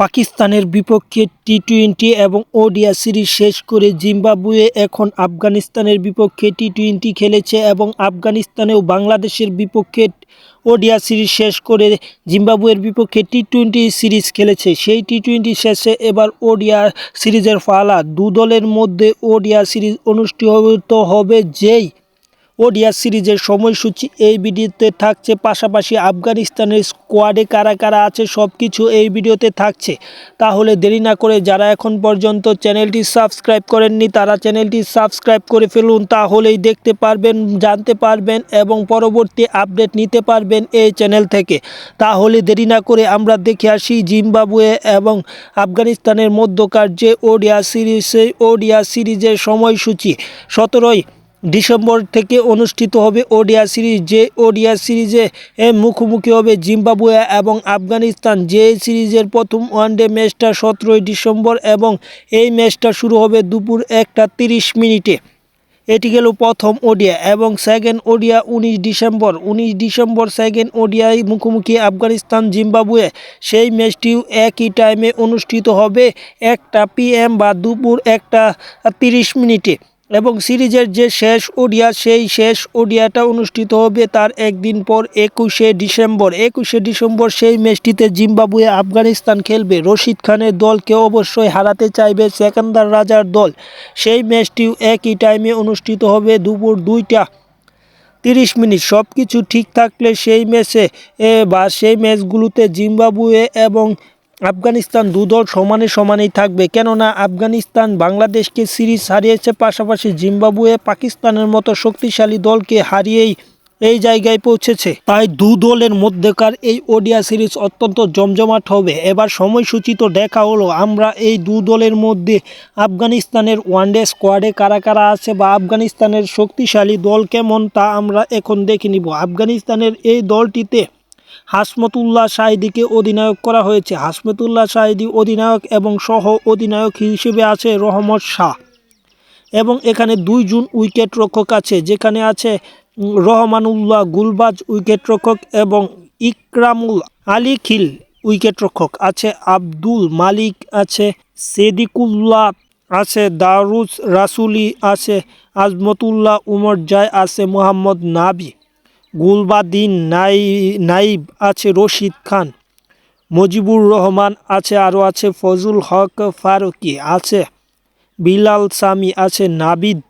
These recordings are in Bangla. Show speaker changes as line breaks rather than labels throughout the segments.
পাকিস্তানের বিপক্ষে টি-টোয়েন্টি এবং ওডিআই সিরিজ শেষ করে জিম্বাবুয়ে এখন আফগানিস্তানের বিপক্ষে টি-টোয়েন্টি খেলেছে এবং আফগানিস্তানেও বাংলাদেশের বিপক্ষে ওডিআই সিরিজ শেষ করে জিম্বাবুয়ের বিপক্ষে টি-টোয়েন্টি সিরিজ খেলেছে। সেই টি-টোয়েন্টি শেষে এবার ওডিআই সিরিজের পালা। দু দলের মধ্যে ওডিআই সিরিজ অনুষ্ঠিত হবে। যেই ওডিআই সিরিজের সময়সূচি এই ভিডিওতে থাকছে, পাশাপাশি আফগানিস্তানের স্কোয়াডে কারা কারা আছে সব কিছু এই ভিডিওতে থাকছে। তাহলে দেরি না করে যারা এখন পর্যন্ত চ্যানেলটি সাবস্ক্রাইব করেননি তারা চ্যানেলটি সাবস্ক্রাইব করে ফেলুন, তাহলেই দেখতে পারবেন, জানতে পারবেন এবং পরবর্তী আপডেট নিতে পারবেন এই চ্যানেল থেকে। তাহলে দেরি না করে আমরা দেখে আসি জিম্বাবুয়ে এবং আফগানিস্তানের মধ্যকার যে ওডিআই সিরিজের সময়সূচি। 17ই ডিসেম্বর থেকে অনুষ্ঠিত হবে ওডিআই সিরিজ। যে ওডিআই সিরিজে মুখোমুখি হবে জিম্বাবুয়ে এবং আফগানিস্তান। যে সিরিজের প্রথম ওয়ানডে ম্যাচটা 17ই ডিসেম্বর এবং এই ম্যাচটা শুরু হবে দুপুর 1টা 30 মিনিটে। এটি গেল প্রথম ওডিআই এবং second ODI 19 December second ODI মুখোমুখি আফগানিস্তান জিম্বাবুয়ে। সেই ম্যাচটিও একই টাইমে অনুষ্ঠিত হবে 1টা PM বা দুপুর 1টা 30 মিনিটে। এবং সিরিজের যে শেষ ওডিআই সেই শেষ ওডিআইটা অনুষ্ঠিত হবে তার একদিন পর 21শে ডিসেম্বর। সেই ম্যাচটিতে জিম্বাবুয়ে আফগানিস্তান খেলবে। রশিদ খানের দলকে অবশ্যই হারাতে চাইবে সেকান্দার রাজার দল। সেই ম্যাচটিও একই টাইমে অনুষ্ঠিত হবে দুপুর 2টা 30 মিনিট। সব কিছু ঠিক থাকলে সেই ম্যাচে সেই ম্যাচগুলোতে জিম্বাবুয়ে এবং আফগানিস্তান দু দল সমানেই থাকবে, কেননা আফগানিস্তান বাংলাদেশকে সিরিজ হারিয়েছে, পাশাপাশি জিম্বাবুয়ে পাকিস্তানের মতো শক্তিশালী দলকে হারিয়েই এই জায়গায় পৌঁছেছে। তাই দু দলের মধ্যকার এই ওডিআই সিরিজ অত্যন্ত জমজমাট হবে। এবার সময়সূচি তো দেখা হলো, আমরা এই দু দলের মধ্যে আফগানিস্তানের ওয়ানডে স্কোয়াডে কারা কারা আছে বা আফগানিস্তানের শক্তিশালী দল কেমন তা আমরা এখন দেখে নিব। আফগানিস্তানের এই দলটিতে হাসমতুল্লাহ শাহিদিকে অধিনায়ক করা হয়েছে। হাসমতুল্লাহ শাহিদি অধিনায়ক এবং সহ অধিনায়ক হিসেবে আছে রহমত শাহ এবং এখানে 2 জন উইকেট রক্ষক আছে, যেখানে আছে রহমানুল্লাহ গুলবাজ উইকেট রক্ষক এবং ইকরামুল আলী খিল উইকেট রক্ষক আছে। আব্দুল মালিক আছে, সেদিকুল্লাহ আছে, দারুস রাসুলি আছে, আজমতুল্লাহ উমর জায় আছে, মোহাম্মদ নাবি গুলবাদিন নাইব আছে, রশিদ খান, মুজিবুর রহমান আছে, আরও আছে ফজল হক ফারুকি আছে, বিলাল সামি আছে, নাবিদ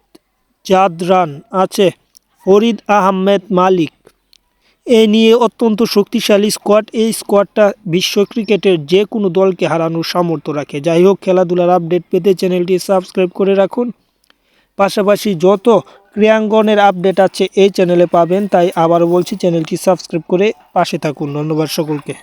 জাদরান আছে, ফরিদ আহমেদ মালিক। এ নিয়ে অত্যন্ত শক্তিশালী স্কোয়াড। এই স্কোয়াডটা বিশ্ব ক্রিকেটের যে কোনো দলকে হারানোর সামর্থ্য রাখে। যাই হোক, খেলাধুলার আপডেট পেতে চ্যানেলটি সাবস্ক্রাইব করে রাখুন। পাশাপাশি যত ক্রীড়াঙ্গনের আপডেট আছে এই চ্যানেলে পাবেন। তাই আবারও বলছি, চ্যানেলটি সাবস্ক্রাইব করে পাশে থাকুন। ধন্যবাদ সকলকে।